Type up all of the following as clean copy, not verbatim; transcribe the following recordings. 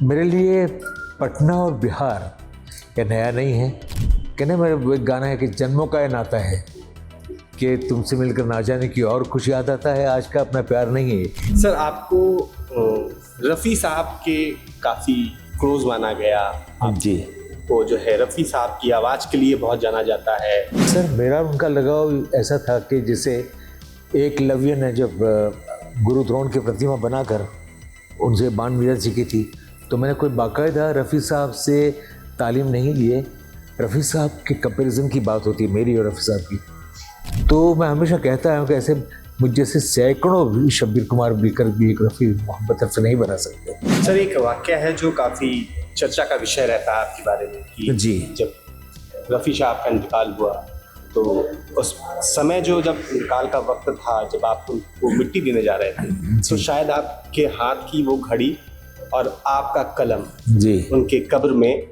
मेरे लिए पटना और बिहार ये नया नहीं है। कहने मेरा वो एक गाना है कि जन्मों का ये नाता है कि तुमसे मिलकर ना जाने की और कुछ याद आता है, आज का अपना प्यार नहीं है। सर आपको रफ़ी साहब के काफ़ी क्लोज माना गया। जी, वो जो है रफ़ी साहब की आवाज़ के लिए बहुत जाना जाता है। सर मेरा उनका लगाव ऐसा था कि जैसे एकलव्य ने जब गुरु द्रोण की प्रतिमा बनाकर उनसे बाण विद्या सीखी थी, तो मैंने कोई बाकायदा रफ़ी साहब से तालीम नहीं लिए। रफ़ी साहब के कंपैरिजन की बात होती है मेरी और रफ़ी साहब की, तो मैं हमेशा कहता हूँ कि ऐसे मुझ जैसे सैकड़ों भी शब्बीर कुमार बिकर भी एक रफ़ी मोहब्बत तरफ से नहीं बना सकते। सर एक वाक़या है जो काफ़ी चर्चा का विषय रहता है आपके बारे में कि जी, जब रफ़ी साहब का इंतकाल हुआ तो उस समय जब इंतकाल का वक्त था, जब आप उनको मिट्टी देने जा रहे थे, तो शायद आपके हाथ की वो घड़ी और आपका कलम जी, उनके कब्र में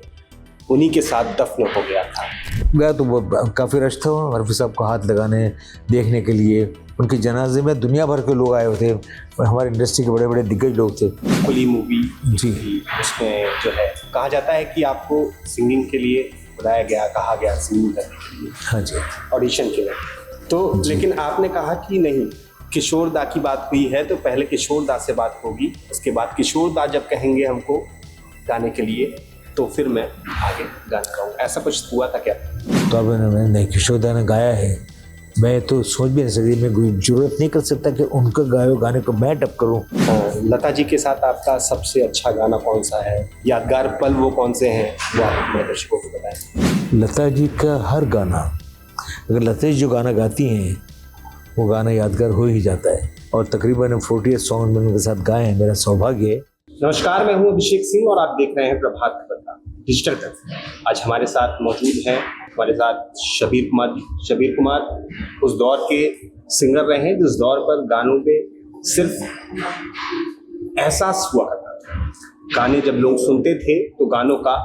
उन्हीं के साथ दफन हो गया था। गया तो वो काफ़ी रश था रफ़ी साहब को हाथ लगाने देखने के लिए। उनके जनाजे में दुनिया भर के लोग आए हुए थे और हमारी इंडस्ट्री के बड़े बड़े दिग्गज लोग थे। खुली मूवी जी, उसमें जो है कहा जाता है कि आपको सिंगिंग के लिए बुलाया गया, कहा गया सिंगिंग करने के लिए, हाँ जी, ऑडिशन के लिए। तो लेकिन आपने कहा कि नहीं, किशोर दा की बात हुई है तो पहले किशोर दा से बात होगी, उसके बाद किशोर दा जब कहेंगे हमको गाने के लिए तो फिर मैं आगे गाना गाऊंगा। ऐसा कुछ हुआ था क्या? तो अब नहीं, किशोर दा ने गाया है, मैं तो सोच भी नहीं सकती, मैं कोई जरूरत नहीं कर सकता कि उनका गाए गाने को मैं टप करूं। लता जी के साथ आपका सबसे अच्छा गाना कौन सा है? यादगार पल वो कौन से हैं वो आप अपने दर्शकों को बताएं। लता जी का हर गाना, अगर लता जी जो गाना गाती हैं वो गाना यादगार हो ही जाता है, और तकरीबन 48 सॉन्ग मैंने उनके साथ गाए हैं, मेरा सौभाग्य है। नमस्कार, मैं हूं अभिषेक सिंह और आप देख रहे हैं प्रभात खबर का डिजिटल कट। आज हमारे साथ मौजूद हैं हमारे साथ शब्बीर कुमार उस दौर के सिंगर रहे हैं जिस दौर पर गानों पे सिर्फ एहसास हुआ करता था। गाने जब लोग सुनते थे तो गानों का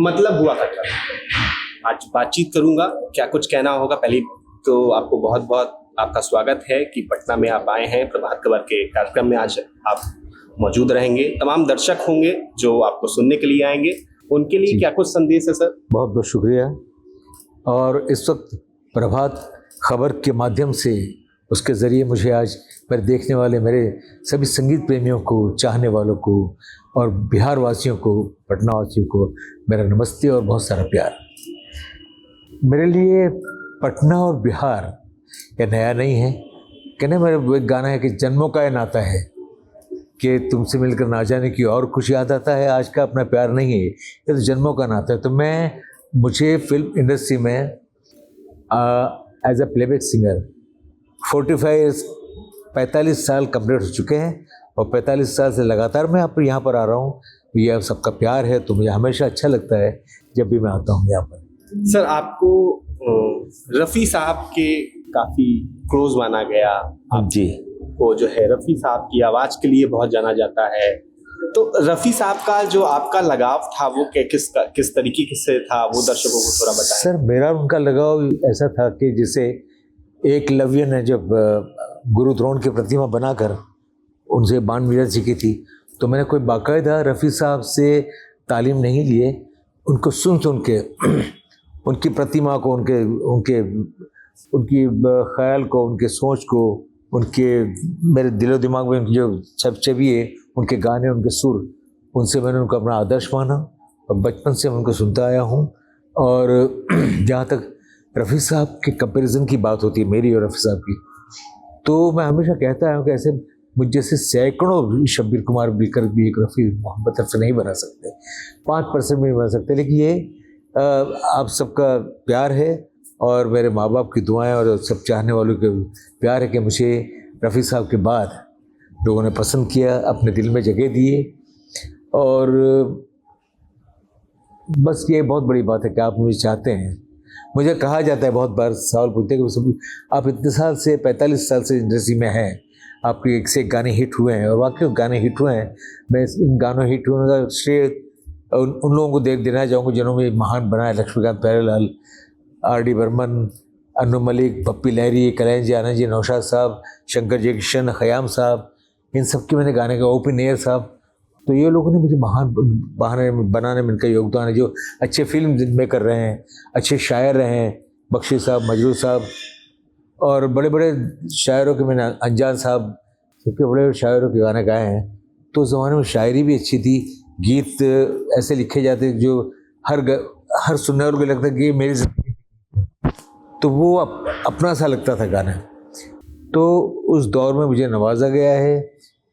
मतलब हुआ करता था। आज बातचीत करूंगा, क्या कुछ कहना होगा। पहले तो आपको बहुत बहुत आपका स्वागत है कि पटना में आप आए हैं। प्रभात खबर के कार्यक्रम में आज आप मौजूद रहेंगे। तमाम दर्शक होंगे जो आपको सुनने के लिए आएंगे, उनके लिए क्या कुछ संदेश है सर? बहुत बहुत शुक्रिया। और इस वक्त प्रभात खबर के माध्यम से उसके ज़रिए मुझे आज मेरे देखने वाले मेरे सभी संगीत प्रेमियों को, चाहने वालों को और बिहार वासियों को, पटना वासियों को मेरा नमस्ते और बहुत सारा प्यार। मेरे लिए पटना और बिहार ये नया नहीं है। कहने मेरा वो एक गाना है कि जन्मों का ये नाता है कि तुमसे मिलकर ना जाने की और कुछ याद आता है, आज का अपना प्यार नहीं है, ये तो जन्मों का नाता है। तो मुझे फिल्म इंडस्ट्री में एज अ प्लेबैक सिंगर 45 साल कंप्लीट हो चुके हैं, और 45 साल से लगातार मैं यहाँ पर आ रहा हूँ। ये अब सबका प्यार है, तो मुझे हमेशा अच्छा लगता है जब भी मैं आता हूँ यहाँ पर। सर आपको रफ़ी साहब के काफ़ी क्लोज माना गया। जी, वो जो है रफ़ी साहब की आवाज़ के लिए बहुत जाना जाता है। तो रफ़ी साहब का जो आपका लगाव था वो किस तरीके से था, वो दर्शकों को थोड़ा बताएं। सर मेरा उनका लगाव ऐसा था कि जैसे एकलव्य ने जब गुरु द्रोण की प्रतिमा बनाकर उनसे बाण विद्या सीखी थी, तो मैंने कोई बाकायदा रफ़ी साहब से तालीम नहीं लिए। उनको सुन के उनकी प्रतिमा को, उनकी ख्याल को, उनके सोच को, उनके मेरे दिलो दिमाग में जो छवि है, उनके गाने, उनके सुर, उनसे मैंने उनको अपना आदर्श माना और बचपन से मैं उनको सुनता आया हूँ। और जहाँ तक रफ़ी साहब के कंपैरिजन की बात होती है मेरी और रफ़ी साहब की, तो मैं हमेशा कहता हूँ कि ऐसे मुझ जैसे सैकड़ों भी शब्बीर कुमार बिकर भी एक रफ़ी मोहब्बत तरफ से नहीं बना सकते, 5% भी नहीं बना सकते। लेकिन ये आप सबका प्यार है और मेरे माँ बाप की दुआएं और सब चाहने वालों के प्यार है कि मुझे रफ़ी साहब के बाद लोगों ने पसंद किया, अपने दिल में जगह दिए। और बस ये बहुत बड़ी बात है कि आप मुझे चाहते हैं। मुझे कहा जाता है, बहुत बार सवाल पूछते हैं कि आप इतने साल से 45 साल से इंडस्ट्री में हैं, आपके एक से एक गाने हिट हुए हैं, और वाकई गाने हिट हुए हैं। मैं इन गानों हिट होने का श्रेय उन लोगों को देना चाहूँगा जिन्होंने महान बनाया। लक्ष्मीकांत प्यारेलाल, आर.डी. बर्मन, अनु मलिक, पप्पी लहरी, कल्याण जी आनंद जी, नौशाद साहब, शंकर जयकिशन, खयाम साहब, इन सब के मैंने गाने का, ओपन एयर साहब, तो ये लोगों ने मुझे महान बनाने में इनका योगदान है, जो अच्छे फिल्म में कर रहे हैं, अच्छे शायर रहे हैं, बख्शी साहब, मजरू साहब, और बड़े बड़े शायरों के, मैंने अनजान साहब, सबके बड़े बड़े शायरों के गाने गाए हैं। तो उस ज़माने में शायरी भी अच्छी थी, गीत ऐसे लिखे जाते जो हर सुनने वालों को लगता कि ये मेरी ज़िंदगी, तो वो अपना सा लगता था गाना। तो उस दौर में मुझे नवाजा गया है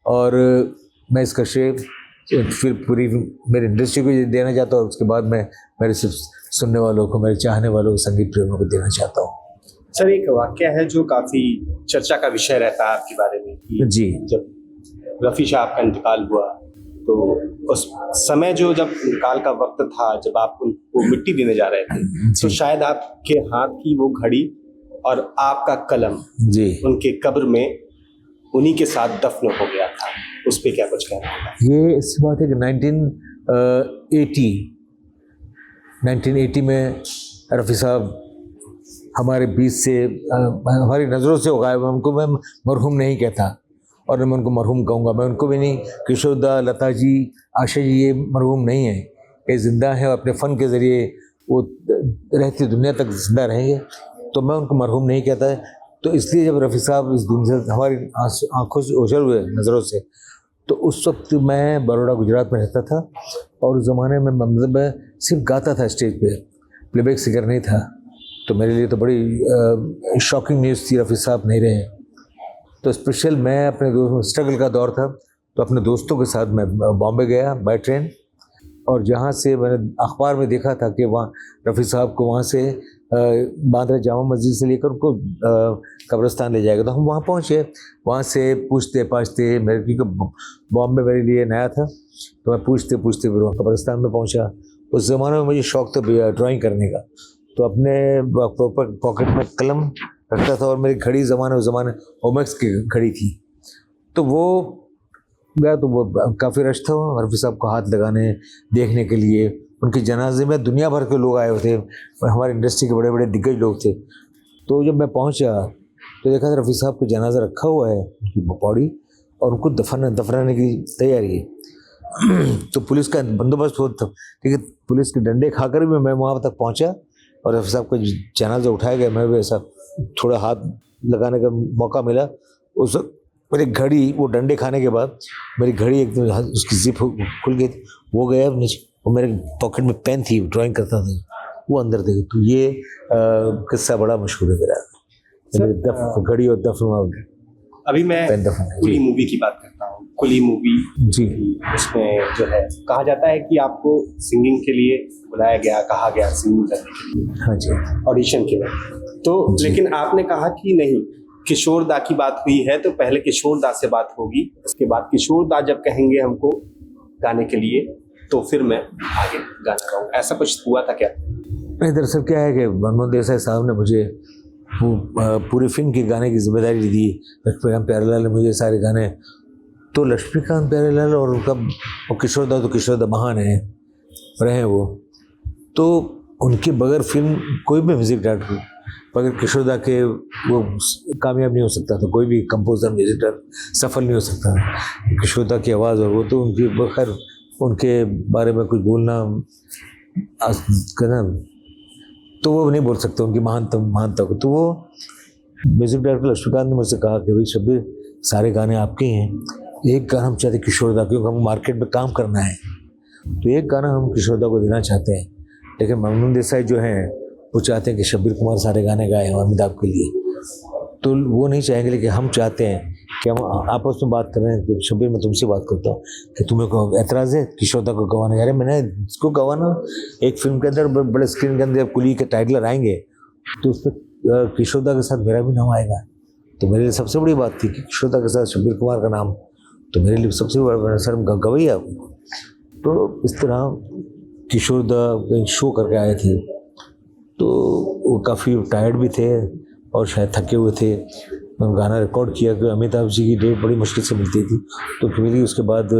और मैं इसका श्रेय फिर पूरी मेरी इंडस्ट्री को देना चाहता हूँ। उसके बाद मैं मेरे सिर्फ सुनने वालों को, मेरे चाहने वालों को, संगीत प्रेमियों को देना चाहता हूँ। सर, एक वाकया है जो काफी चर्चा का विषय रहता है आपके बारे में कि जी, जब रफ़ी साहब का इंतकाल हुआ तो उस समय जब इंतकाल का वक्त था, जब आप उनको मिट्टी देने जा रहे थे, तो शायद आपके हाथ की वो घड़ी और आपका कलम जी, उनके कब्र में उन्हीं के साथ दफन हो गया था। उस पे क्या कुछ कहना होगा? ये इस बात है कि 1980 में रफ़ी साहब हमारे बीच से, हमारी नज़रों से गायब। उनको मैं मरहूम नहीं कहता और मैं उनको मरहूम कहूँगा। मैं उनको भी नहीं, किशोर दा, लता जी, आशा जी, ये मरहूम नहीं है, ये ज़िंदा है और अपने फ़न के ज़रिए वो रहती दुनिया तक ज़िंदा रहेंगे। तो मैं उनको मरहूम नहीं कहता है। तो इसलिए जब रफ़ी साहब इस दुनिया से हमारी आँखों से ओझल हुए, नज़रों से, तो उस वक्त मैं बड़ौदा गुजरात में रहता था और उस ज़माने में मतलब मैं सिर्फ गाता था स्टेज पे, प्लेबैक सिंगर नहीं था। तो मेरे लिए तो बड़ी शॉकिंग न्यूज़ थी, रफ़ी साहब नहीं रहे। तो स्पेशल मैं अपने दोस्तों, स्ट्रगल का दौर था, तो अपने दोस्तों के साथ मैं बॉम्बे गया बाय ट्रेन, और जहाँ से मैंने अखबार में देखा था कि वहाँ रफ़ी साहब को वहाँ से बांद्रा जामा मस्जिद से लेकर उनको कब्रिस्तान ले जाएगा। तो हम वहाँ पहुँचे, वहाँ से पूछते पाछते, मेरे क्योंकि बॉम्बे मेरे लिए नया था, तो मैं पूछते पूछते फिर वहाँ कब्रिस्तान में पहुँचा। उस ज़माने में मुझे शौक़ था ड्राइंग करने का, तो अपने पॉकेट में कलम रखता था और मेरी घड़ी उस ज़माने ओमेक्स की घड़ी थी। तो वो गया, तो वो काफ़ी रश था रफ़ी साहब को हाथ लगाने, देखने के लिए। उनके जनाजे में दुनिया भर के लोग आए हुए थे, हमारी इंडस्ट्री के बड़े बड़े दिग्गज लोग थे। तो जब मैं पहुंचा तो देखा था रफ़ी साहब को जनाजा रखा हुआ है, उनकी बॉडी, और उनको दफनाने की तैयारी है। तो पुलिस का बंदोबस्त होता था, क्योंकि पुलिस के डंडे खाकर भी मैं वहाँ तक पहुँचा और रफ़ी साहब का जनाजा उठाया गया। मैं भी ऐसा थोड़ा हाथ लगाने का मौका मिला। उस मेरी घड़ी, वो डंडे खाने के बाद मेरी घड़ी एकदम उसकी जिप खुल गई थी, वो गया नीचे, और मेरे पॉकेट में पेन थी, ड्राइंग करता था, वो अंदर थे। तो ये किस्सा बड़ा मशहूर है मेरा, मेरी घड़ी और दफन। अभी मैं कुली मूवी की बात करता हूँ। कुली मूवी जी, उसमें जो है कहा जाता है कि आपको सिंगिंग के लिए बुलाया गया, कहा गया सिंगिंग करने के लिए, हाँ जी, ऑडिशन के लिए। तो लेकिन आपने कहा कि नहीं, किशोर दा की बात हुई है तो पहले किशोर दा से बात होगी, उसके बाद किशोर दा जब कहेंगे हमको गाने के लिए तो फिर मैं आगे गाना गाऊंगा। ऐसा कुछ हुआ था क्या? नहीं, दरअसल क्या है कि मनमोहन देसाई साहब ने मुझे पूरी फिल्म के गाने की जिम्मेदारी दी। लक्ष्मीकांत प्यारेलाल ने मुझे सारे गाने, तो लक्ष्मीकांत प्यारेलाल और उनका और किशोर दा, तो किशोर दा महान है रहे वो, तो उनके बगैर फिल्म कोई भी म्यूज़िक डायरेक्टर बगैर किशोर दा के वो कामयाब नहीं हो सकता था। कोई भी कंपोजर, म्यूज़िक डायरेक्टर सफल नहीं हो सकता। किशोर दा की आवाज़ और वो, तो उनकी बगैर उनके बारे में कुछ बोलना करना, तो वो नहीं बोल सकते उनकी महानता को। तो वो म्यूज़िक डायरेक्टर लक्ष्मीकांत ने मुझसे कहा कि भाई शब्बीर, सारे गाने आपके हैं, एक गाना हम चाहते किशोर दा, क्योंकि हम मार्केट में काम करना है, तो एक गाना हम किशोर दा को देना चाहते हैं। लेकिन मनमोहन देसाई जो हैं वो चाहते हैं कि शब्बीर कुमार सारे गाने गाए हैं अमिताभ के लिए, तो वो नहीं चाहेंगे। लेकिन हम चाहते हैं कि हम आपस में बात कर रहे हैं कि शब्बीर, मैं तुमसे बात करता हूँ कि तुम्हें को एतराज़ है किशोर दा को गवाने? अरे मैंने इसको गवाना, एक फिल्म के अंदर बड़े स्क्रीन के अंदर जब कुली के टाइटलर आएंगे तो उस पर किशोर दा के साथ मेरा भी नाम आएगा। तो मेरे लिए सबसे बड़ी बात थी कि किशोर दा के साथ शब्बीर कुमार का नाम, तो मेरे लिए सबसे बड़ा सर गवैया। तो इस तरह किशोर दा शो करके आए थे, तो वो काफ़ी टायर्ड भी थे और शायद थके हुए थे। मैंने गाना रिकॉर्ड किया कि अमिताभ जी की डेट बड़ी मुश्किल से मिलती थी, तो फिर उसके बाद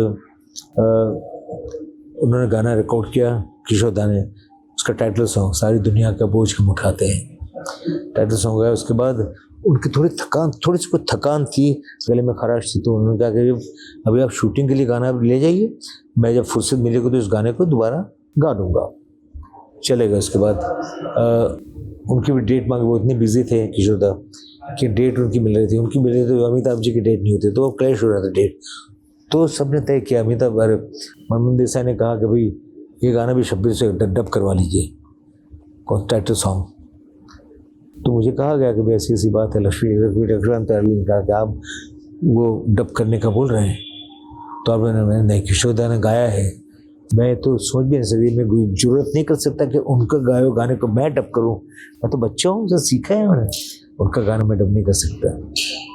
उन्होंने गाना रिकॉर्ड किया किशोर दा ने, उसका टाइटल सॉन्ग सारी दुनिया का बोझ हम उठाते हैं, टाइटल सॉन्ग है। उसके बाद उनकी थोड़ी सी कुछ थकान थी, गले में खराश थी, तो उन्होंने कहा कि अभी आप शूटिंग के लिए गाना ले जाइए, मैं जब फुर्सत मिलेगी तो इस गाने को दोबारा गा दूँगा। चले गए। उसके बाद उनकी भी डेट मांगी, वो इतने बिजी थे किशोर दा कि डेट उनकी मिल रही थी, तो अमिताभ जी की डेट नहीं होती, तो वो क्लैश हो रहा था डेट। तो सबने तय किया, अमिताभ मनमोहन देसाई ने कहा कि भाई ये गाना भी शब्बीर से डब करवा लीजिए, टाइटल सॉन्ग। तो मुझे कहा गया कि भाई ऐसी ऐसी बात है, लक्ष्मी ने कहा कि आप वो डब करने का बोल रहे हैं, तो अब मैंने नहीं, किशोर दा ने गाया है, मैं तो सोच भी नहीं सकती, मैं कोई जरूरत नहीं कर सकता कि उनका गायो गाने को मैं डब करूं, मैं तो बच्चा हूँ, उनसे सीखा है मैंने, उनका गाना मैं डब नहीं कर सकता।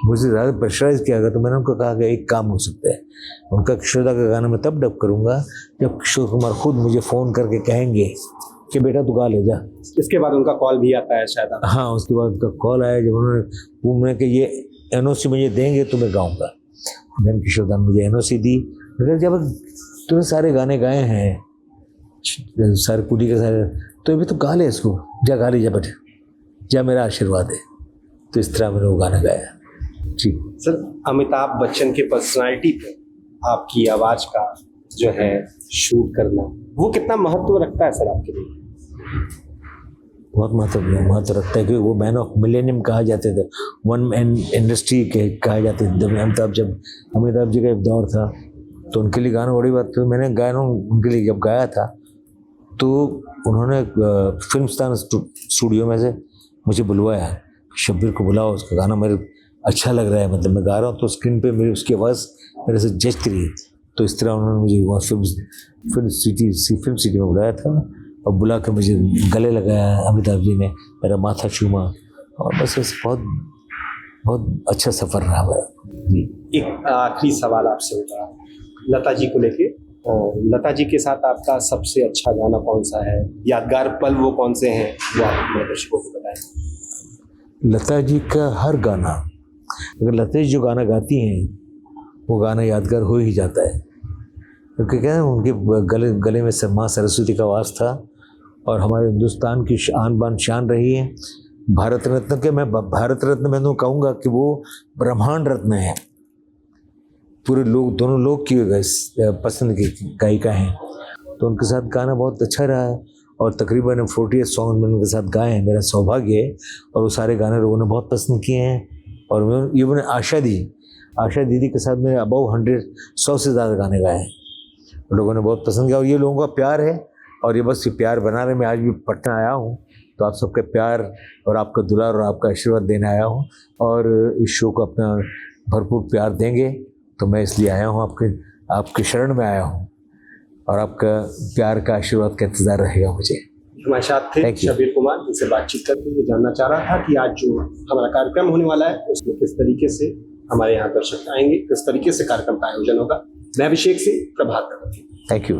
मुझे ज़्यादा प्रेशराइज किया गया, तो मैंने उनको कहा कि एक काम हो सकता है, उनका किशोर दा का गाना मैं तब डब करूँगा जब किशोर कुमार खुद मुझे फ़ोन करके कहेंगे कि बेटा तू गा ले जा। इसके बाद उनका कॉल भी आता है शायद? हाँ, उसके बाद उनका कॉल आया जब उन्होंने कि ये NOC मुझे देंगे तो मैं गाऊँगा। देन किशोर दा ने मुझे NOC दी। लेकिन जब तूने सारे गाने गाए हैं, सारे कुड़ी के सारे, तो अभी तो गा ले इसको, जा गा ले जा बेटे, जा मेरा आशीर्वाद है। तो इस तरह मैंने वो गाना गाया। जी सर, अमिताभ बच्चन के पर्सनालिटी पे आपकी आवाज़ का जो है शूट करना, वो कितना महत्व रखता है सर आपके लिए? बहुत महत्व रखता है, क्योंकि वो मैन ऑफ मिलेनियम कहा जाते थे, वन मैन इंडस्ट्री के कहा जाते थे। जब अमिताभ जी का एक दौर था, तो उनके लिए गाना बड़ी बात। तो मैंने गाना उनके लिए जब गाया था, तो उन्होंने फिल्मस्तान स्टूडियो में से मुझे बुलवाया, शब्बीर को बुलाओ, उसका गाना मेरे अच्छा लग रहा है, मतलब मैं गा रहा हूँ तो स्क्रीन पे मेरी उसकी आवाज़ मेरे से जचती रही। तो इस तरह उन्होंने मुझे वहाँ फिल्म सिटी में बुलाया था, और बुला कर मुझे गले लगाया अमिताभ जी ने, मेरा माथा चूमा, और बस बहुत बहुत अच्छा सफ़र रहा मेरा। जी, एक आखिरी सवाल आपसे होगा लता जी को लेके। लता जी के साथ आपका सबसे अच्छा गाना कौन सा है, यादगार पल वो कौन से हैं, वो आप अपने दर्शकों को बताएं। लता जी का हर गाना, अगर लता जी जो गाना गाती हैं वो गाना यादगार हो ही जाता है, क्योंकि क्या है, उनके गले में माँ सरस्वती का वास था, और हमारे हिंदुस्तान की आन बान शान रही है। भारत रत्न के, मैं भारत रत्न मैं तो कहूँगा कि वो ब्रह्मांड रत्न है, पूरे लोग, दोनों लोग की पसंद की गायिका हैं। तो उनके साथ गाना बहुत अच्छा रहा है, और तकरीबन 48 सॉन्ग मैंने उनके साथ गाए हैं, मेरा सौभाग्य है। और वो सारे गाने लोगों ने बहुत पसंद किए हैं। और मैंने आशा दीदी के साथ मेरे अबाउ 100 से ज़्यादा गाने गाए हैं, लोगों ने बहुत पसंद किया। और ये लोगों का प्यार है, और ये बस ये प्यार बनाने में आज भी पटना आया हूँ, तो आप सबके प्यार और आपका दुलार और आपका आशीर्वाद देने आया हूँ, और इस शो को अपना भरपूर प्यार देंगे, तो मैं इसलिए आया हूँ, आपके शरण में आया हूँ, और आपका प्यार का आशीर्वाद का इंतज़ार रहेगा मुझे। हमारे साथ थे शब्बीर कुमार, जिनसे बातचीत करके ये जानना चाह रहा था कि आज जो हमारा कार्यक्रम होने वाला है उसमें किस तरीके से हमारे यहाँ दर्शक आएंगे, किस तरीके से कार्यक्रम का आयोजन होगा। मैं अभिषेक से प्रभात खबर। Thank you.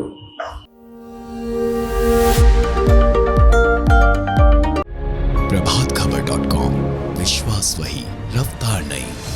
प्रभातखबर.com, विश्वास वही, रफ्तार नहीं।